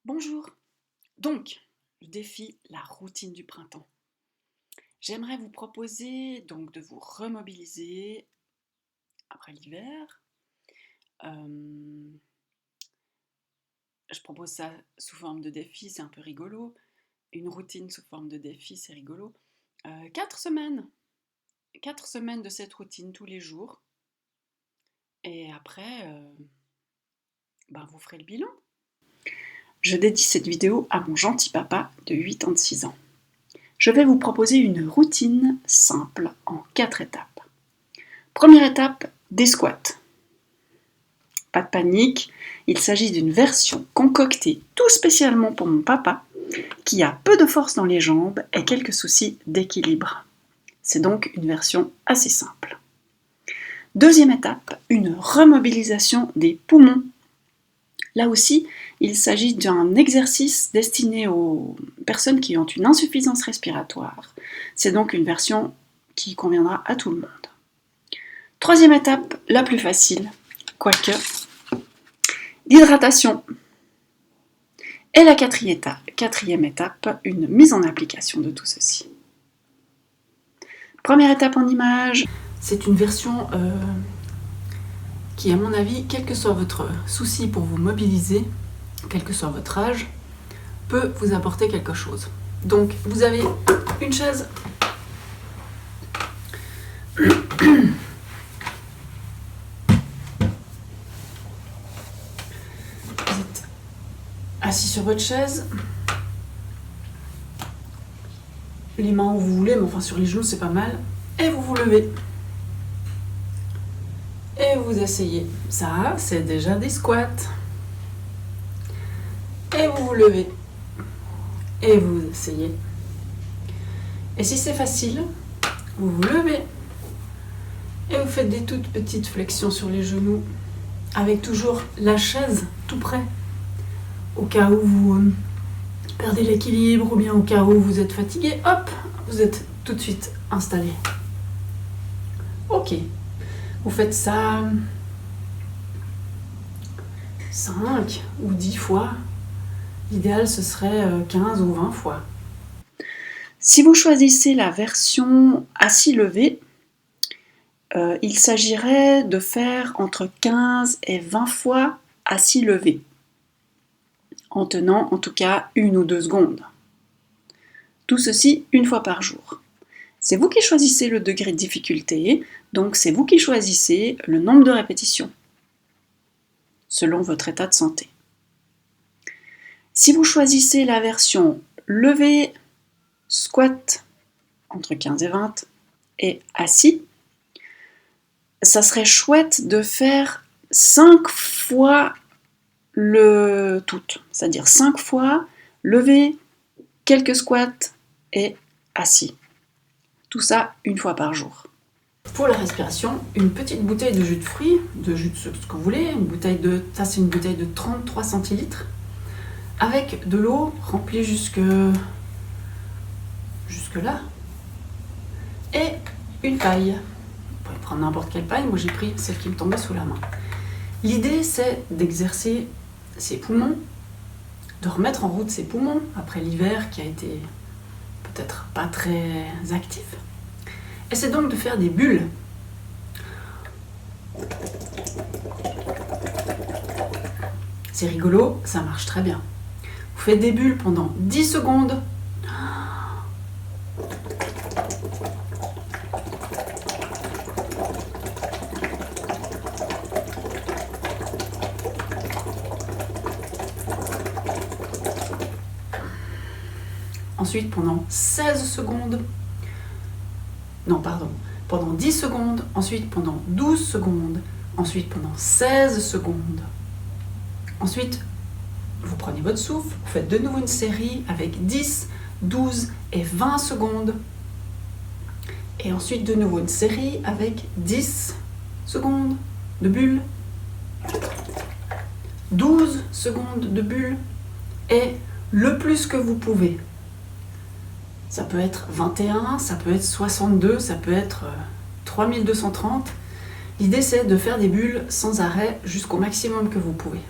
Bonjour. Donc, le défi, la routine du printemps. J'aimerais vous proposer donc de vous remobiliser après l'hiver. Je propose ça sous forme de défi, c'est un peu rigolo. Une routine sous forme de défi, c'est rigolo. 4 semaines. 4 semaines de cette routine tous les jours. Et après, vous ferez le bilan. Je dédie cette vidéo à mon gentil papa de 86 ans. Je vais vous proposer une routine simple en 4 étapes. Première étape, des squats. Pas de panique, il s'agit d'une version concoctée tout spécialement pour mon papa qui a peu de force dans les jambes et quelques soucis d'équilibre. C'est donc une version assez simple. Deuxième étape, une remobilisation des poumons. Là aussi, il s'agit d'un exercice destiné aux personnes qui ont une insuffisance respiratoire. C'est donc une version qui conviendra à tout le monde. Troisième étape, la plus facile, quoique, l'hydratation. Et la quatrième étape, une mise en application de tout ceci. Première étape en image, c'est une version qui, à mon avis, quel que soit votre souci pour vous mobiliser, quel que soit votre âge, peut vous apporter quelque chose. Donc, vous avez une chaise. Vous êtes assis sur votre chaise. Les mains où vous voulez, mais enfin sur les genoux, c'est pas mal. Et vous vous levez. Et vous asseyez. Ça, c'est déjà des squats. Et vous vous levez. Et vous vous asseyez. Et si c'est facile, vous vous levez. Et vous faites des toutes petites flexions sur les genoux. Avec toujours la chaise tout près. Au cas où vous perdez l'équilibre ou bien au cas où vous êtes fatigué, hop, vous êtes tout de suite installé. Ok. Vous faites ça 5 ou 10 fois. L'idéal, ce serait 15 ou 20 fois. Si vous choisissez la version assis-levé, il s'agirait de faire entre 15 et 20 fois assis-levé, en tenant en tout cas 1 ou 2 secondes. Tout ceci une fois par jour. C'est vous qui choisissez le degré de difficulté, donc c'est vous qui choisissez le nombre de répétitions, selon votre état de santé. Si vous choisissez la version levé, squat, entre 15 et 20, et assis, ça serait chouette de faire 5 fois le tout, c'est-à-dire 5 fois levé, quelques squats et assis. Tout ça une fois par jour. Pour la respiration, une petite bouteille de jus de fruits, de jus de ce que vous voulez, ça c'est une bouteille de 33 centilitres, avec de l'eau remplie jusque là, et une paille. Vous pouvez prendre n'importe quelle paille, moi j'ai pris celle qui me tombait sous la main. L'idée c'est d'exercer ses poumons, de remettre en route ses poumons après l'hiver qui a été peut-être pas très actif. Et c'est donc de faire des bulles. C'est rigolo, ça marche très bien. Vous faites des bulles pendant 10 secondes. Ensuite, pendant 16 secondes. Non, pardon. Pendant 10 secondes. Ensuite, pendant 12 secondes. Ensuite, pendant 16 secondes. Ensuite, vous prenez votre souffle. Vous faites de nouveau une série avec 10, 12 et 20 secondes. Et ensuite, de nouveau une série avec 10 secondes de bulle. 12 secondes de bulle. Et le plus que vous pouvez. Ça peut être 21, ça peut être 62, ça peut être 3230. L'idée c'est de faire des bulles sans arrêt jusqu'au maximum que vous pouvez.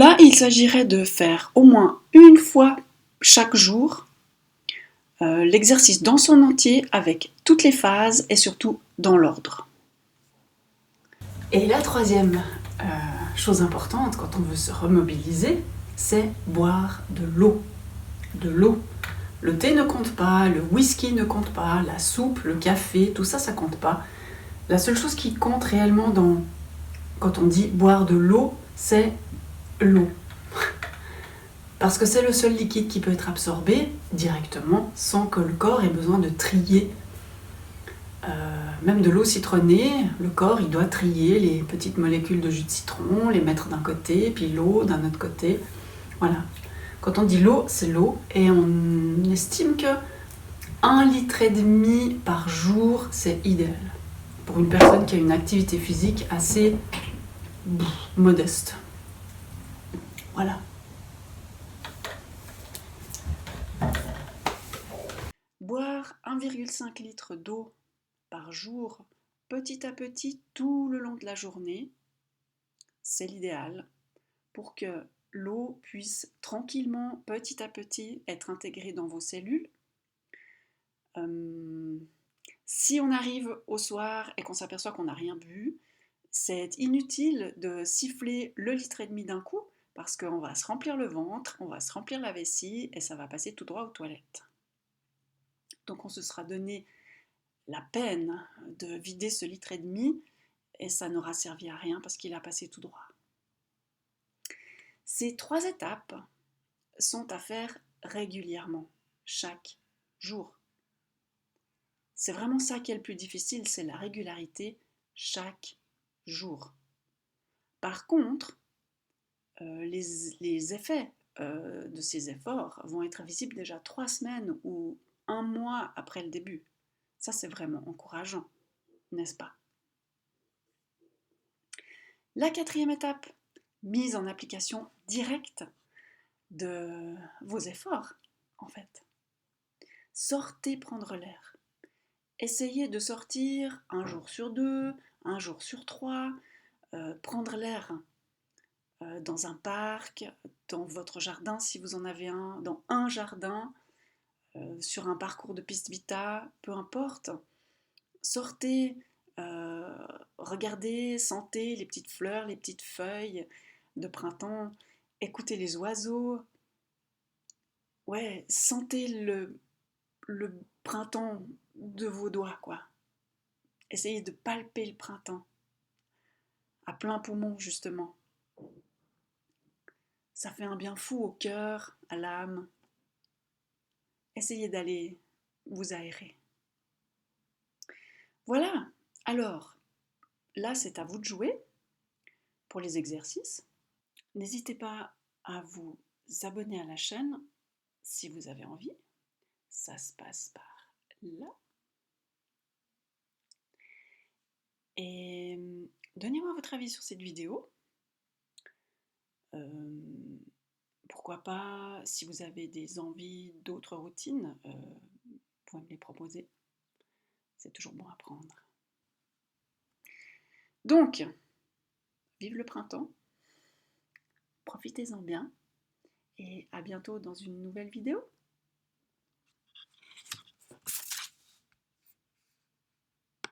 Là, il s'agirait de faire au moins une fois chaque jour l'exercice dans son entier avec toutes les phases et surtout dans l'ordre. Et la troisième chose importante quand on veut se remobiliser, c'est boire de l'eau. De l'eau. Le thé ne compte pas, le whisky ne compte pas, la soupe, le café, tout ça, ça compte pas. La seule chose qui compte réellement quand on dit boire de l'eau, c'est l'eau. Parce que c'est le seul liquide qui peut être absorbé directement sans que le corps ait besoin de trier. Même de l'eau citronnée, le corps il doit trier les petites molécules de jus de citron, les mettre d'un côté, puis l'eau d'un autre côté. Voilà. Quand on dit l'eau, c'est l'eau, et on estime que 1,5 litre par jour, c'est idéal. Pour une personne qui a une activité physique assez modeste. Voilà. Boire 1,5 litre d'eau par jour, petit à petit, tout le long de la journée, c'est l'idéal pour que l'eau puisse tranquillement, petit à petit, être intégrée dans vos cellules. Si on arrive au soir et qu'on s'aperçoit qu'on n'a rien bu, c'est inutile de siffler le litre et demi d'un coup parce qu'on va se remplir le ventre, on va se remplir la vessie et ça va passer tout droit aux toilettes. Donc on se sera donné la peine de vider ce litre et demi et ça n'aura servi à rien parce qu'il a passé tout droit. Ces 3 étapes sont à faire régulièrement, chaque jour. C'est vraiment ça qui est le plus difficile, c'est la régularité chaque jour. Par contre, les effets de ces efforts vont être visibles déjà 3 semaines ou 1 mois après le début. Ça, c'est vraiment encourageant, n'est-ce pas? La 4e étape, mise en application directe de vos efforts, en fait. Sortez prendre l'air. Essayez de sortir 1 jour sur 2, 1 jour sur 3, prendre l'air dans un parc, dans votre jardin si vous en avez un, dans un jardin, sur un parcours de piste vita, peu importe. Sortez, regardez, sentez les petites fleurs, les petites feuilles de printemps, écoutez les oiseaux. Ouais, sentez le printemps de vos doigts, quoi. Essayez de palper le printemps, à plein poumon justement. Ça fait un bien fou au cœur, à l'âme. Essayez d'aller vous aérer. Voilà, alors, là c'est à vous de jouer pour les exercices. N'hésitez pas à vous abonner à la chaîne si vous avez envie. Ça se passe par là. Et donnez-moi votre avis sur cette vidéo. Pourquoi pas, si vous avez des envies d'autres routines, vous pouvez me les proposer. C'est toujours bon à prendre. Donc, vive le printemps, profitez-en bien et à bientôt dans une nouvelle vidéo.